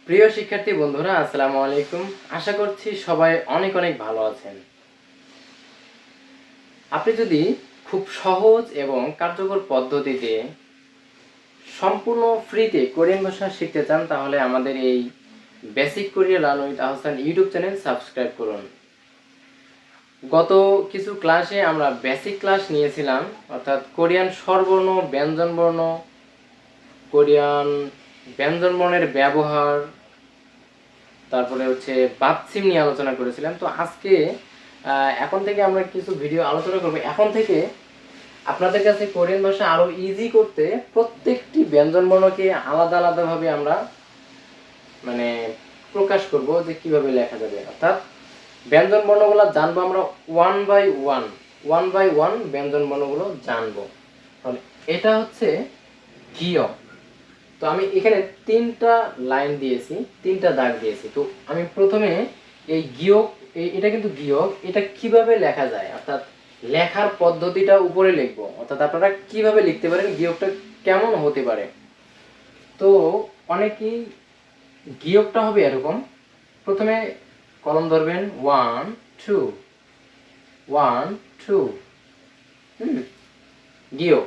প্রিয় শিক্ষার্থী বন্ধুরা, আসসালামু আলাইকুম। আশা করছি সবাই অনেক অনেক ভালো আছেন। আপনি যদি খুব সহজ এবং কার্যকর পদ্ধতিতে সম্পূর্ণ ফ্রিতে কোরিয়ান ভাষা শিখতে চান, তাহলে আমাদের এই basic Korea learn with Ahsan YouTube channel subscribe করুন। গত কিছু ক্লাসে আমরা বেসিক ক্লাস নিয়েছিলাম, অর্থাৎ কোরিয়ান স্বরবর্ণ, ব্যঞ্জনবর্ণ, কোরিয়ান ব্যঞ্জনবর্ণের ব্যবহার, তারপরে হচ্ছে বাচ্চিম নিয়ে আলোচনা করেছিলাম। তো আজকে এখন থেকে আমরা কিছু ভিডিও আলোচনা করব। এখন থেকে আপনাদের কাছে কোরিয়ান ভাষা আরো ইজি করতে প্রত্যেকটি ব্যঞ্জনবর্ণকে আলাদা আলাদাভাবে আমরা মানে প্রকাশ করব যে কিভাবে লেখা যাবে, অর্থাৎ ব্যঞ্জনবর্ণগুলো জানবো আমরা ওয়ান বাই ওয়ান ব্যঞ্জনবর্ণগুলো জানবো। তাহলে এটা হচ্ছে গিয়। তো আমি এখানে তিনটা লাইন দিয়েছি, তিনটা দাগ দিয়েছি। তো আমি প্রথমে এই গিয়ক, এটা কিন্তু গিয়ক, এটা কিভাবে লেখা যায়, অর্থাৎ লেখার পদ্ধতিটা উপরে লিখবো, অর্থাৎ আপনারা কিভাবে লিখতে পারেন, গিয়কটা কেমন হতে পারে। তো অনেকেই গিয়কটা হবে এরকম, প্রথমে কলম ধরবেন 1 2 1 2, গিয়ক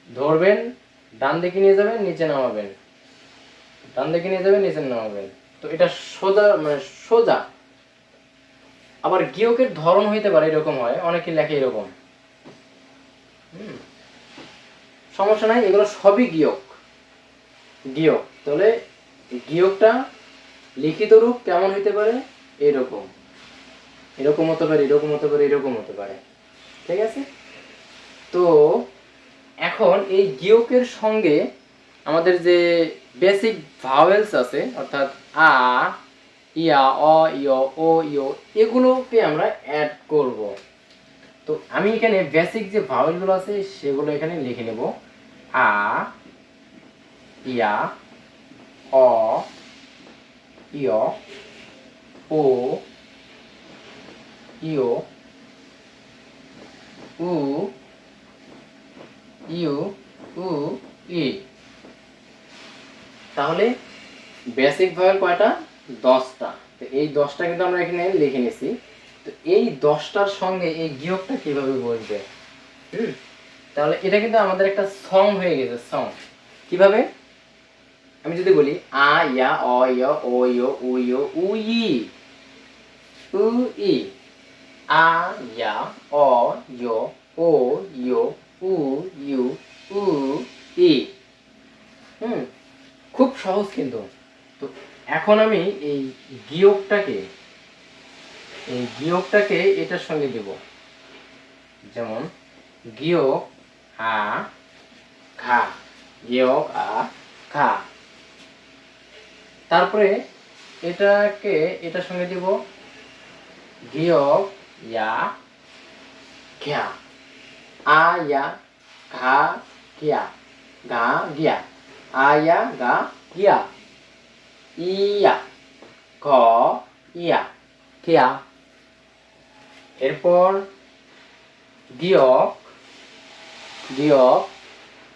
ধরবেন, ডান দিকে নিয়ে যাবেন, নিচে নামাবেন, ডান দিকে নিয়ে যাবেন, নিচে নামাবেন। তো এটা সোজা, মানে সোজা। আবার গিয়কের ধরন হইতে পারে এরকম হয়, অনেকে লেখে এরকম, সমস্যা নাই, এগুলো সবই গিয়ক। তাহলে গিয়কটা লিখিত রূপ কেমন হইতে পারে, এরকম, এরকম হতে পারে, এরকম হতে পারে, এরকম হতে পারে। ঠিক আছে? তো এখন এই গিয়কের সঙ্গে আমাদের যে বেসিক ভাওয়েলস আছে, অর্থাৎ আ, ইয়া, অ, ইয়, ও, ইয়, এগুলোকে আমরা অ্যাড করব। তো আমি এখানে বেসিক যে ভাওয়েলগুলো আছে সেগুলো এখানে লিখে নেব। আ, ইয়া, অ, ইয়, ও, ইয়, উ, ইউ, উ, ই। তাহলে বেসিক ভাওয়েল কয়টা? 10টা। তো এই 10টা কিন্তু আমরা এখানে লিখে নিয়েছি। তো এই 10টার সঙ্গে এই গিয়কটা কিভাবে বসবে, তাহলে এটা কিন্তু আমাদের একটা সং হয়ে গেছে। সং কিভাবে, আমি যদি বলি আ, ইয়া, অ, ইয়, ও, ইয়, উ, ইয়, উ, ই, উ, ই, আ, ইয়া, অ, ইয়, ও, ইয়, উ, ইউ, উ, ই। খুব সহজ কিন্তু। তো এখন আমি এই গিয়কটাকে এটার সঙ্গে দেব, যেমন গিয়ক আ খা, গিয়ক আ খা। তারপরে এটাকে এটার সঙ্গে দিব গিয়ক ইয়া ঘ্যা, আ ইয়া ঘা গিয়া, গা গিয়া, আয়া গা গিয়া, ইয়া ঘ ইয়া গিয়া। এরপর গিয়ক,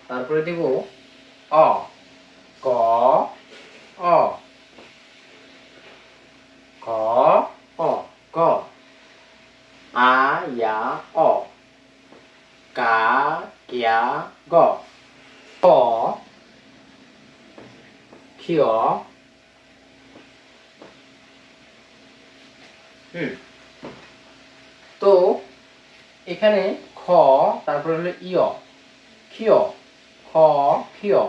তারপরে দিব অ, ক, অ, ক, অ, ক, আ ইয়া অ, গা গিয়া গ, ক, ক্ষিয়, তো এখানে খ, তারপরে হলো ইয়, ক্ষিয়, খ, ক্ষিয়,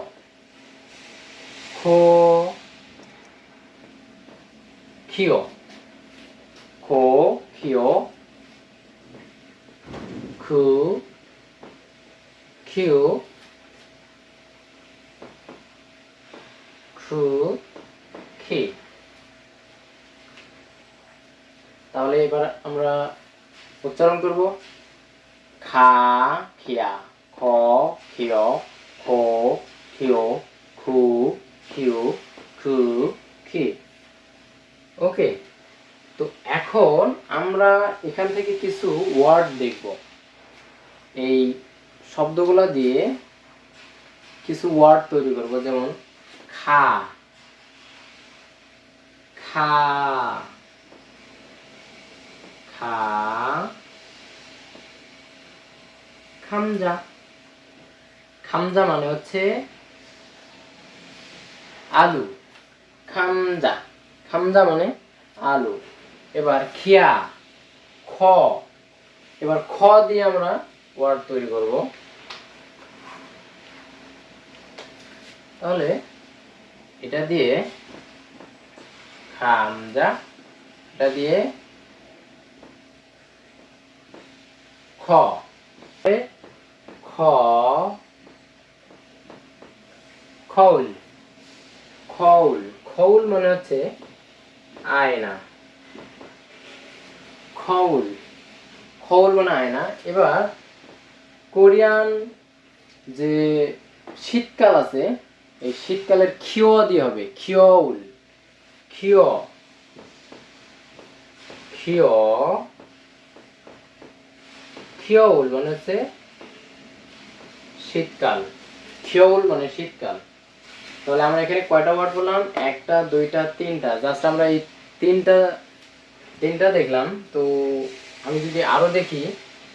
খো, ক্ষিয়, খো, ক্ষিয়, খু, খিউ, খু, খি। তাহলে এবার আমরা উচ্চারণ করব খা, খিয়া, খ, খিয়, খো, খিও, খু, খিউ, খু, খি। ওকে। তো এখন আমরা এখান থেকে কিছু ওয়ার্ড দেখব, এই শব্দগুলো দিয়ে কিছু ওয়ার্ড তৈরি করব। যেমন খা, খা, খা, খামজা। খামজা মানে হচ্ছে আলু। খামজা, খামজা মানে আলু। এবার খিয়া, খ। এবার খ দিয়ে আমরা ওয়ার্ড তৈরি করব। তাহলে এটা দিয়ে খামজা, এটা দিয়ে খ, খ, খৌল, খৌল। খৌল মানে হচ্ছে আয়না। খৌল, খৌল মানে আয়না। এবার কোরিয়ান যে শীতকাল আছে, এই শীতকালের খিও দিয়ে হবে। খিওউল, খিও, খিও, খিওউল মানে হচ্ছে শীতকাল। খিওউল মানে শীতকাল। তাহলে আমরা এখানে কয়টা ওয়ার্ড বললাম? একটা, দুইটা, তিনটা। জাস্ট আমরা এই তিনটা তিনটা দেখলাম। তো আমি যদি আরো দেখি,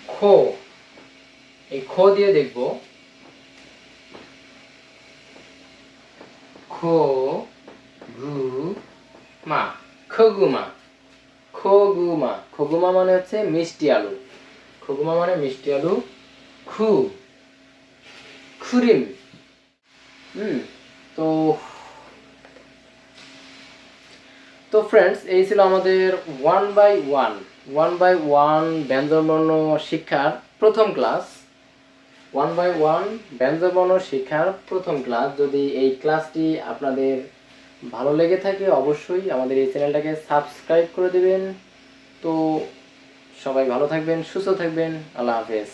খো, এই খো দিয়ে দেখব। খো, গু, মা, খগুমা, খগুমা। খগুমা মানে হচ্ছে মিষ্টি আলু। খগুমা মানে মিষ্টি আলু। খু, খুরিম। তো তো ফ্রেন্ডস, এই ছিল আমাদের 1 by 1 ব্যঞ্জনবর্ণ শিক্ষার প্রথম ক্লাস। 1 by 1 ব্যঞ্জনবর্ণ শিক্ষার প্রথম ক্লাস। যদি এই ক্লাসটি আপনাদের ভালো লেগে থাকে, অবশ্যই আমাদের এই চ্যানেলটাকে সাবস্ক্রাইব করে দেবেন। তো সবাই ভালো থাকবেন, সুস্থ থাকবেন। আল্লাহ হাফেজ।